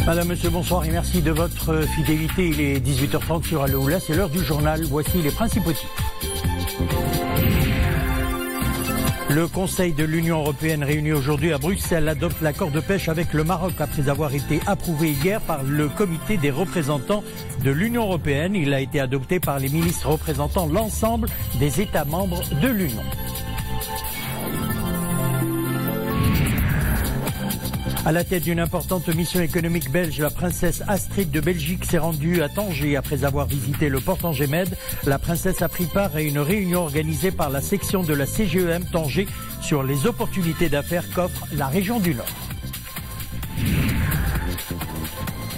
Madame, Monsieur, bonsoir et merci de votre fidélité. Il est 18h30 sur Al-Oula, c'est l'heure du journal. Voici les principaux titres. Le Conseil de l'Union européenne réuni aujourd'hui à Bruxelles adopte l'accord de pêche avec le Maroc après avoir été approuvé hier par le comité des représentants de l'Union européenne. Il a été adopté par les ministres représentant l'ensemble des États membres de l'Union. À la tête d'une importante mission économique belge, la princesse Astrid de Belgique s'est rendue à Tanger après avoir visité le port Tanger-Med. La princesse a pris part à une réunion organisée par la section de la CGEM Tanger sur les opportunités d'affaires qu'offre la région du Nord.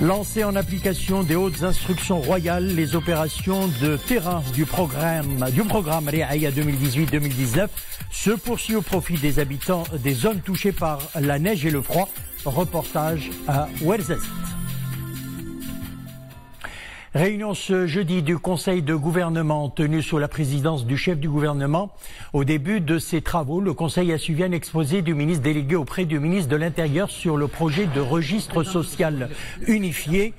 Lancées en application des hautes instructions royales, les opérations de terrain du programme Riaïa 2018-2019 se poursuivent au profit des habitants des zones touchées par la neige et le froid. Reportage à Ouerzazate. Réunion ce jeudi du Conseil de gouvernement tenu sous la présidence du chef du gouvernement. Au début de ses travaux, le Conseil a suivi un exposé du ministre délégué auprès du ministre de l'Intérieur sur le projet de registre social unifié.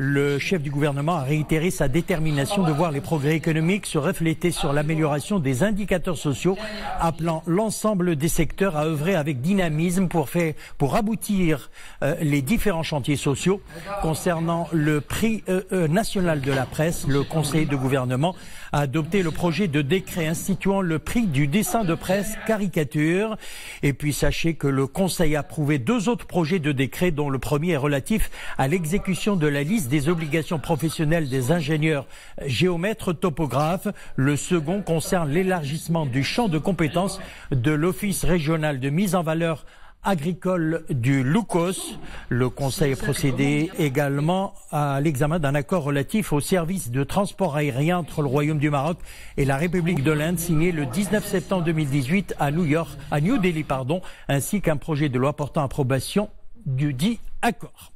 Le chef du gouvernement a réitéré sa détermination de voir les progrès économiques se refléter sur l'amélioration des indicateurs sociaux, appelant l'ensemble des secteurs à œuvrer avec dynamisme pour aboutir les différents chantiers sociaux. Concernant le prix national de la presse, le Conseil de gouvernement a adopté le projet de décret instituant le prix du dessin de presse caricature. Et puis sachez que le Conseil a approuvé 2 autres projets de décret dont le premier est relatif à l'exécution de la liste des obligations professionnelles des ingénieurs géomètres topographes. Le second concerne l'élargissement du champ de compétences de l'Office régional de mise en valeur agricole du Loukos. Le Conseil a procédé également à l'examen d'un accord relatif au service de transport aérien entre le Royaume du Maroc et la République de l'Inde, signé le 19 septembre 2018 à New Delhi, ainsi qu'un projet de loi portant approbation du dit accord.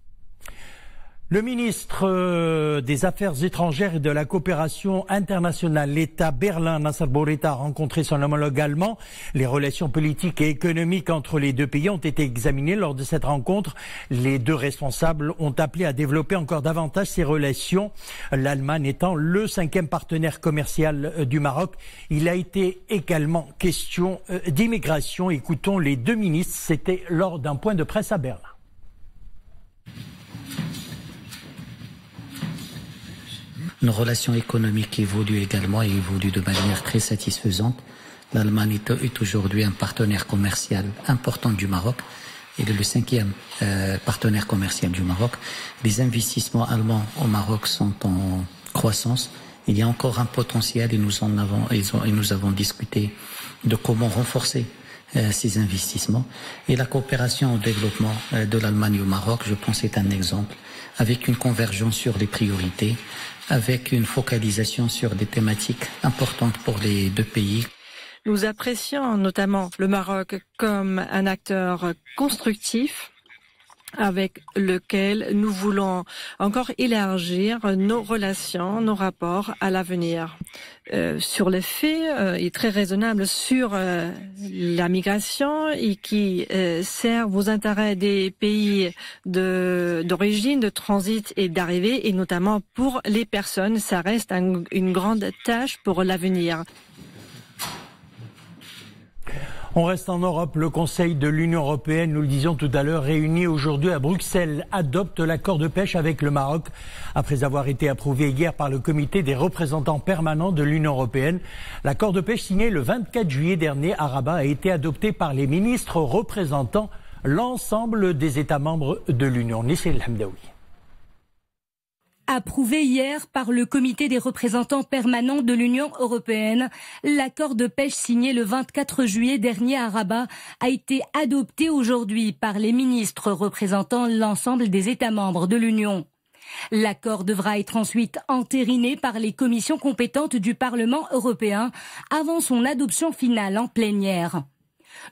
Le ministre des Affaires étrangères et de la coopération internationale, l'État Berlin, Nasser Bourita, a rencontré son homologue allemand. Les relations politiques et économiques entre les deux pays ont été examinées lors de cette rencontre. Les deux responsables ont appelé à développer encore davantage ces relations, l'Allemagne étant le 5e partenaire commercial du Maroc. Il a été également question d'immigration. Écoutons les deux ministres, c'était lors d'un point de presse à Berlin. Nos relations économiques évoluent également et évoluent de manière très satisfaisante. L'Allemagne est aujourd'hui un partenaire commercial important du Maroc. Il est le 5e partenaire commercial du Maroc. Les investissements allemands au Maroc sont en croissance. Il y a encore un potentiel et nous avons discuté de comment renforcer ces investissements. Et la coopération au développement de l'Allemagne au Maroc, je pense, est un exemple, avec une convergence sur les priorités, avec une focalisation sur des thématiques importantes pour les deux pays. Nous apprécions notamment le Maroc comme un acteur constructif avec lequel nous voulons encore élargir nos relations, nos rapports à l'avenir. Sur les faits, il est très raisonnable sur la migration et qui sert aux intérêts des pays d'origine, de transit et d'arrivée, et notamment pour les personnes. Ça reste une grande tâche pour l'avenir. On reste en Europe. Le Conseil de l'Union européenne, nous le disions tout à l'heure, réuni aujourd'hui à Bruxelles, adopte l'accord de pêche avec le Maroc après avoir été approuvé hier par le comité des représentants permanents de l'Union européenne. L'accord de pêche signé le 24 juillet dernier à Rabat a été adopté par les ministres représentant l'ensemble des États membres de l'Union. Nissel El-Hamdaoui. Approuvé hier par le comité des représentants permanents de l'Union européenne, l'accord de pêche signé le 24 juillet dernier à Rabat a été adopté aujourd'hui par les ministres représentant l'ensemble des États membres de l'Union. L'accord devra être ensuite entériné par les commissions compétentes du Parlement européen avant son adoption finale en plénière.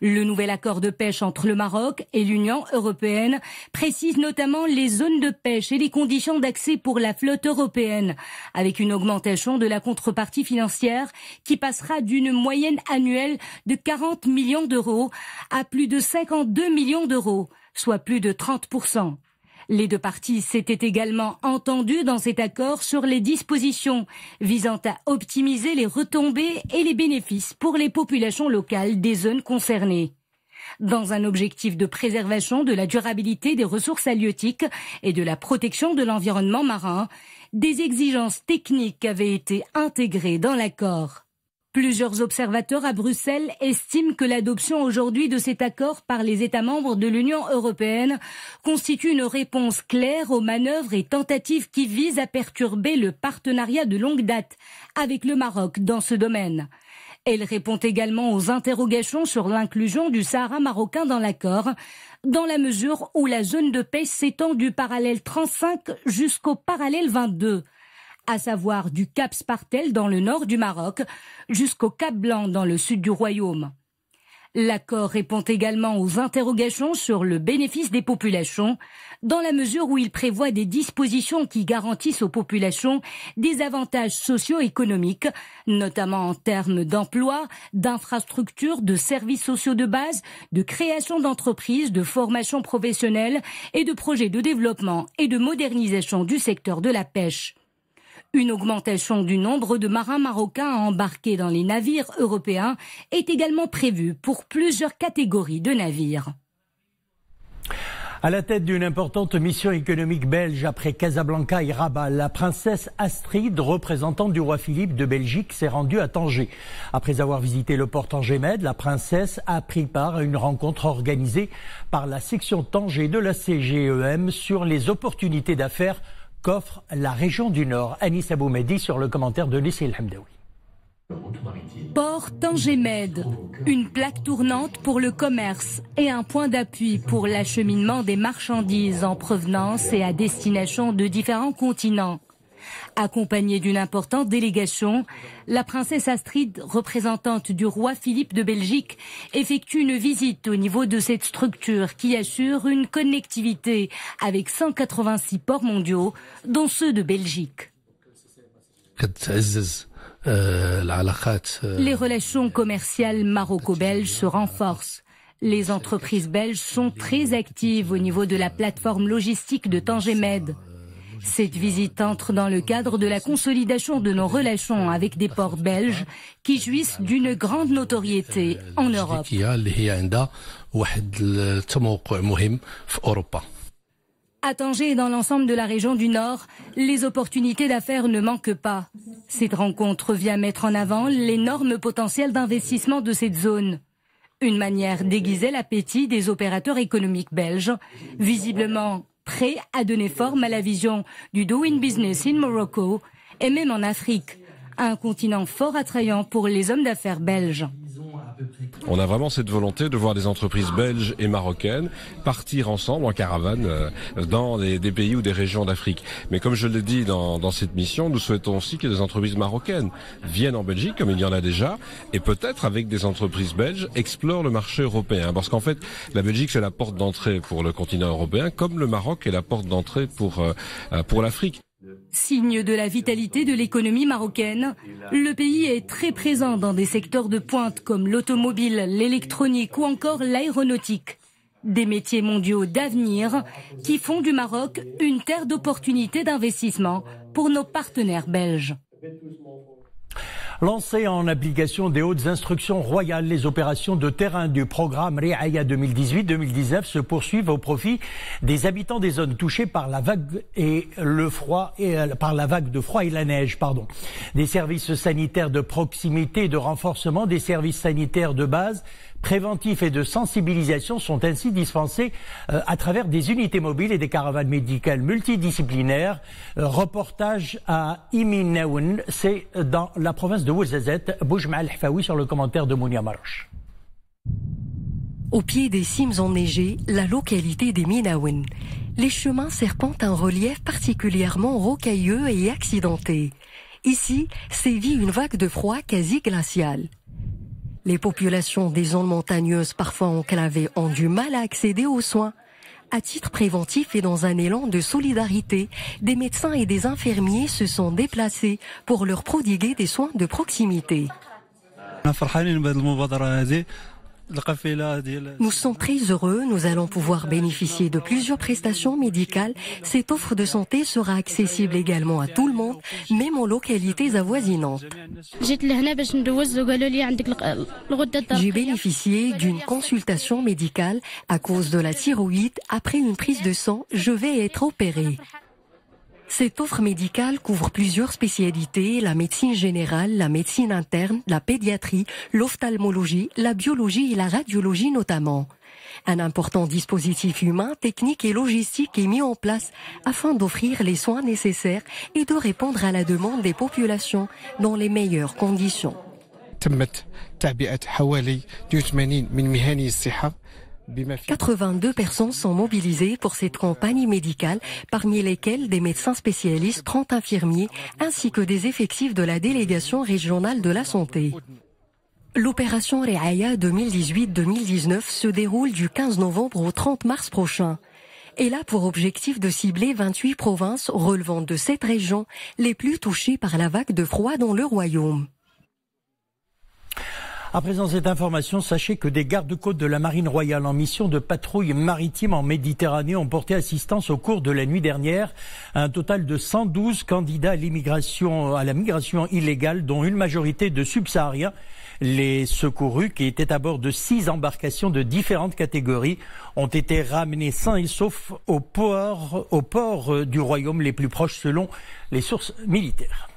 Le nouvel accord de pêche entre le Maroc et l'Union européenne précise notamment les zones de pêche et les conditions d'accès pour la flotte européenne, avec une augmentation de la contrepartie financière qui passera d'une moyenne annuelle de 40 millions d'euros à plus de 52 millions d'euros, soit plus de 30%. Les deux parties s'étaient également entendues dans cet accord sur les dispositions visant à optimiser les retombées et les bénéfices pour les populations locales des zones concernées. Dans un objectif de préservation de la durabilité des ressources halieutiques et de la protection de l'environnement marin, des exigences techniques avaient été intégrées dans l'accord. Plusieurs observateurs à Bruxelles estiment que l'adoption aujourd'hui de cet accord par les États membres de l'Union européenne constitue une réponse claire aux manœuvres et tentatives qui visent à perturber le partenariat de longue date avec le Maroc dans ce domaine. Elle répond également aux interrogations sur l'inclusion du Sahara marocain dans l'accord, dans la mesure où la zone de pêche s'étend du parallèle 35 jusqu'au parallèle 22. À savoir du Cap Spartel dans le nord du Maroc jusqu'au Cap Blanc dans le sud du Royaume. L'accord répond également aux interrogations sur le bénéfice des populations, dans la mesure où il prévoit des dispositions qui garantissent aux populations des avantages socio-économiques, notamment en termes d'emploi, d'infrastructures, de services sociaux de base, de création d'entreprises, de formation professionnelle et de projets de développement et de modernisation du secteur de la pêche. Une augmentation du nombre de marins marocains embarqués dans les navires européens est également prévue pour plusieurs catégories de navires. À la tête d'une importante mission économique belge après Casablanca et Rabat, la princesse Astrid, représentante du roi Philippe de Belgique, s'est rendue à Tanger. Après avoir visité le port Tanger-Med, la princesse a pris part à une rencontre organisée par la section Tanger de la CGEM sur les opportunités d'affaires qu'offre la région du Nord. Anis Aboumedi sur le commentaire de Leslie El Hamdaoui. Port Tanger-Med, une plaque tournante pour le commerce et un point d'appui pour l'acheminement des marchandises en provenance et à destination de différents continents. Accompagnée d'une importante délégation, la princesse Astrid, représentante du roi Philippe de Belgique, effectue une visite au niveau de cette structure qui assure une connectivité avec 186 ports mondiaux, dont ceux de Belgique. Les relations commerciales maroco-belges se renforcent. Les entreprises belges sont très actives au niveau de la plateforme logistique de Tanger-Med. Cette visite entre dans le cadre de la consolidation de nos relations avec des ports belges qui jouissent d'une grande notoriété en Europe. À Tanger et dans l'ensemble de la région du Nord, les opportunités d'affaires ne manquent pas. Cette rencontre vient mettre en avant l'énorme potentiel d'investissement de cette zone. Une manière d'aiguiser l'appétit des opérateurs économiques belges, visiblement prêts à donner forme à la vision du Doing Business in Morocco et même en Afrique, un continent fort attrayant pour les hommes d'affaires belges. On a vraiment cette volonté de voir des entreprises belges et marocaines partir ensemble en caravane dans des pays ou des régions d'Afrique. Mais comme je l'ai dit dans cette mission, nous souhaitons aussi que des entreprises marocaines viennent en Belgique, comme il y en a déjà, et peut-être avec des entreprises belges explorent le marché européen. Parce qu'en fait, la Belgique c'est la porte d'entrée pour le continent européen, comme le Maroc est la porte d'entrée pour l'Afrique. Signe de la vitalité de l'économie marocaine, le pays est très présent dans des secteurs de pointe comme l'automobile, l'électronique ou encore l'aéronautique. Des métiers mondiaux d'avenir qui font du Maroc une terre d'opportunités d'investissement pour nos partenaires belges. Lancées en application des hautes instructions royales, les opérations de terrain du programme Riaya 2018-2019 se poursuivent au profit des habitants des zones touchées par la vague de froid et la neige, Des services sanitaires de proximité et de renforcement des services sanitaires de base, préventifs et de sensibilisation sont ainsi dispensés à travers des unités mobiles et des caravanes médicales multidisciplinaires. Reportage à Iminaoun, c'est dans la province de Ouarzazate. Boujma Al-Hfaoui sur le commentaire de Mounia Maroche. Au pied des cimes enneigées, la localité d'Iminaoun. Les chemins serpentent un relief particulièrement rocailleux et accidenté. Ici, sévit une vague de froid quasi glaciale. Les populations des zones montagneuses parfois enclavées ont du mal à accéder aux soins. À titre préventif et dans un élan de solidarité, des médecins et des infirmiers se sont déplacés pour leur prodiguer des soins de proximité. Nous sommes très heureux, nous allons pouvoir bénéficier de plusieurs prestations médicales. Cette offre de santé sera accessible également à tout le monde, même en localités avoisinantes. J'ai bénéficié d'une consultation médicale à cause de la thyroïde. Après une prise de sang, je vais être opérée. Cette offre médicale couvre plusieurs spécialités, la médecine générale, la médecine interne, la pédiatrie, l'ophtalmologie, la biologie et la radiologie notamment. Un important dispositif humain, technique et logistique est mis en place afin d'offrir les soins nécessaires et de répondre à la demande des populations dans les meilleures conditions. 82 personnes sont mobilisées pour cette campagne médicale, parmi lesquelles des médecins spécialistes, 30 infirmiers, ainsi que des effectifs de la délégation régionale de la santé. L'opération Reaya 2018-2019 se déroule du 15 novembre au 30 mars prochain. Elle a pour objectif de cibler 28 provinces relevant de 7 régions les plus touchées par la vague de froid dans le royaume. À présent, cette information, sachez que des gardes-côtes de la Marine royale en mission de patrouille maritime en Méditerranée ont porté assistance au cours de la nuit dernière à un total de 112 candidats à la migration illégale, dont une majorité de subsahariens. Les secourus, qui étaient à bord de 6 embarcations de différentes catégories, ont été ramenés sains et saufs au port du royaume les plus proches selon les sources militaires.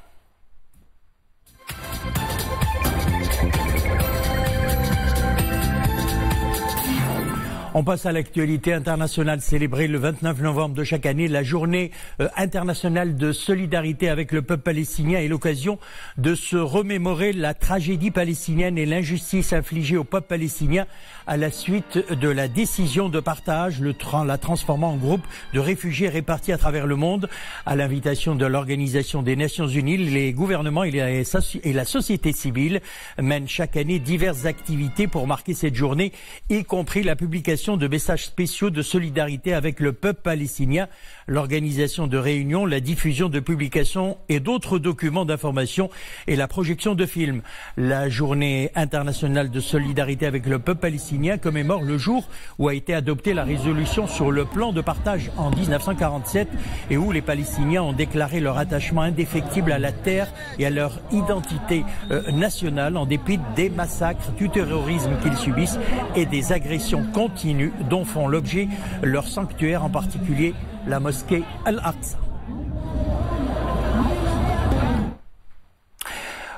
On passe à l'actualité internationale célébrée le 29 novembre de chaque année. La journée internationale de solidarité avec le peuple palestinien est l'occasion de se remémorer la tragédie palestinienne et l'injustice infligée au peuple palestinien à la suite de la décision de partage, la transformant en groupe de réfugiés répartis à travers le monde. À l'invitation de l'Organisation des Nations Unies, les gouvernements et la société civile mènent chaque année diverses activités pour marquer cette journée, y compris la publication de messages spéciaux de solidarité avec le peuple palestinien, l'organisation de réunions, la diffusion de publications et d'autres documents d'information et la projection de films. La journée internationale de solidarité avec le peuple palestinien commémore le jour où a été adoptée la résolution sur le plan de partage en 1947 et où les Palestiniens ont déclaré leur attachement indéfectible à la terre et à leur identité nationale en dépit des massacres, du terrorisme qu'ils subissent et des agressions continues dont font l'objet leurs sanctuaires, en particulier la mosquée Al-Aqsa.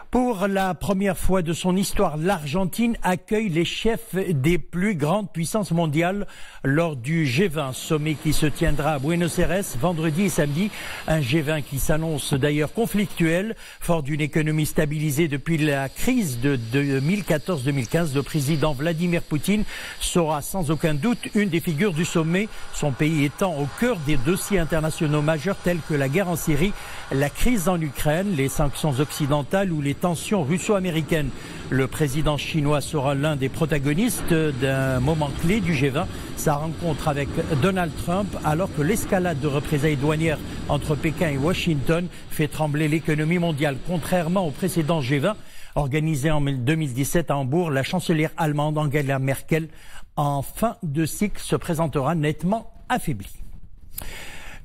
Pour la première fois de son histoire, l'Argentine accueille les chefs des plus grandes puissances mondiales lors du G20, sommet qui se tiendra à Buenos Aires vendredi et samedi. Un G20 qui s'annonce d'ailleurs conflictuel, fort d'une économie stabilisée depuis la crise de 2014-2015. Le président Vladimir Poutine sera sans aucun doute une des figures du sommet, son pays étant au cœur des dossiers internationaux majeurs tels que la guerre en Syrie, la crise en Ukraine, les sanctions occidentales ou les tensions russo-américaines. Le président chinois sera l'un des protagonistes d'un moment clé du G20, sa rencontre avec Donald Trump, alors que l'escalade de représailles douanières entre Pékin et Washington fait trembler l'économie mondiale. Contrairement au précédent G20, organisé en 2017 à Hambourg, la chancelière allemande Angela Merkel, en fin de cycle, se présentera nettement affaiblie.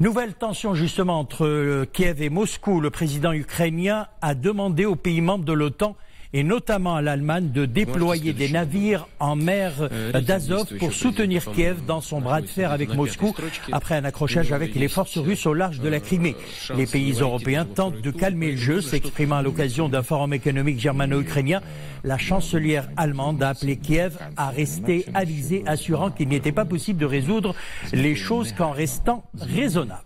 Nouvelle tension justement entre Kiev et Moscou. Le président ukrainien a demandé aux pays membres de l'OTAN et notamment à l'Allemagne de déployer des navires en mer d'Azov pour soutenir Kiev dans son bras de fer avec Moscou après un accrochage avec les forces russes au large de la Crimée. Les pays européens tentent de calmer le jeu, s'exprimant à l'occasion d'un forum économique germano-ukrainien. La chancelière allemande a appelé Kiev à rester avisée, assurant qu'il n'était pas possible de résoudre les choses qu'en restant raisonnable.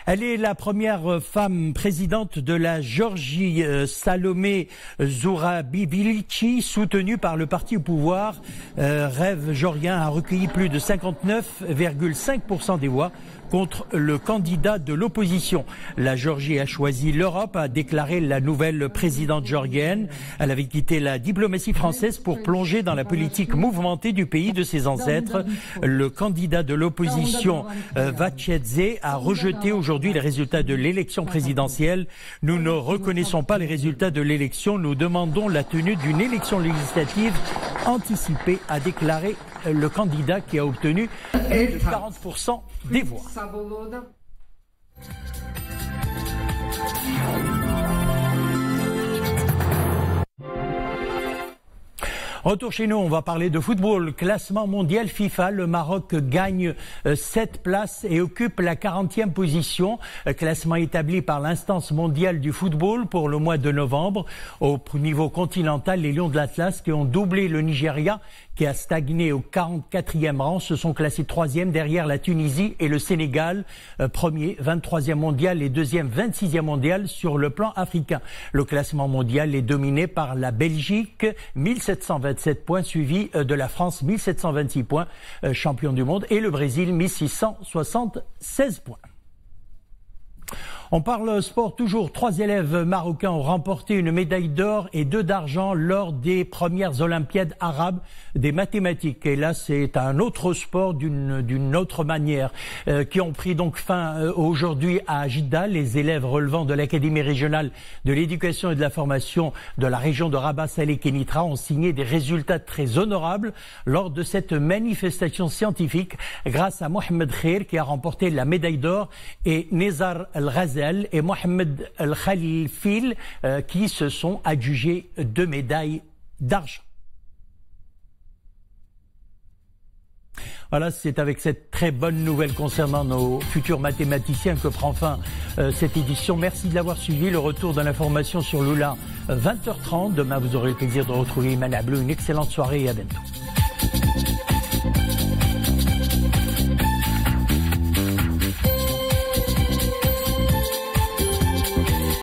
Elle est la première femme présidente de la Géorgie, Salomé Zourabibici, soutenue par le parti au pouvoir. Rêve géorgien a recueilli plus de 59,5% des voix contre le candidat de l'opposition. La Géorgie a choisi l'Europe, a déclaré la nouvelle présidente géorgienne. Elle avait quitté la diplomatie française pour plonger dans la politique mouvementée du pays de ses ancêtres. Le candidat de l'opposition, Vachedze, a rejeté aujourd'hui les résultats de l'élection présidentielle. Nous ne reconnaissons pas les résultats de l'élection. Nous demandons la tenue d'une élection législative anticipée, a déclaré le candidat qui a obtenu plus de 40% des voix. Retour chez nous, on va parler de football. Classement mondial FIFA, le Maroc gagne 7 places et occupe la 40e position. Classement établi par l'instance mondiale du football pour le mois de novembre. Au niveau continental, les Lions de l'Atlas qui ont doublé le Nigeria, qui a stagné au 44e rang, se sont classés 3e derrière la Tunisie et le Sénégal, premier, 23e mondial et deuxième, 26e mondial sur le plan africain. Le classement mondial est dominé par la Belgique, 1727 points, suivi de la France, 1726 points, champion du monde, et le Brésil, 1676 points. On parle sport toujours. 3 élèves marocains ont remporté une médaille d'or et 2 d'argent lors des premières Olympiades arabes des mathématiques. Et là, c'est un autre sport d'une autre manière qui ont pris donc fin aujourd'hui à Jeddah. Les élèves relevant de l'Académie régionale de l'éducation et de la formation de la région de Rabat, Salé, Kenitra ont signé des résultats très honorables lors de cette manifestation scientifique grâce à Mohamed Khair qui a remporté la médaille d'or et Nizar El-Ghazal et Mohamed El-Khalifil qui se sont adjugés 2 médailles d'argent. Voilà, c'est avec cette très bonne nouvelle concernant nos futurs mathématiciens que prend fin cette édition. Merci de l'avoir suivi. Le retour de l'information sur Lula, 20h30. Demain, vous aurez le plaisir de retrouver Iman Ablou. Une excellente soirée et à bientôt.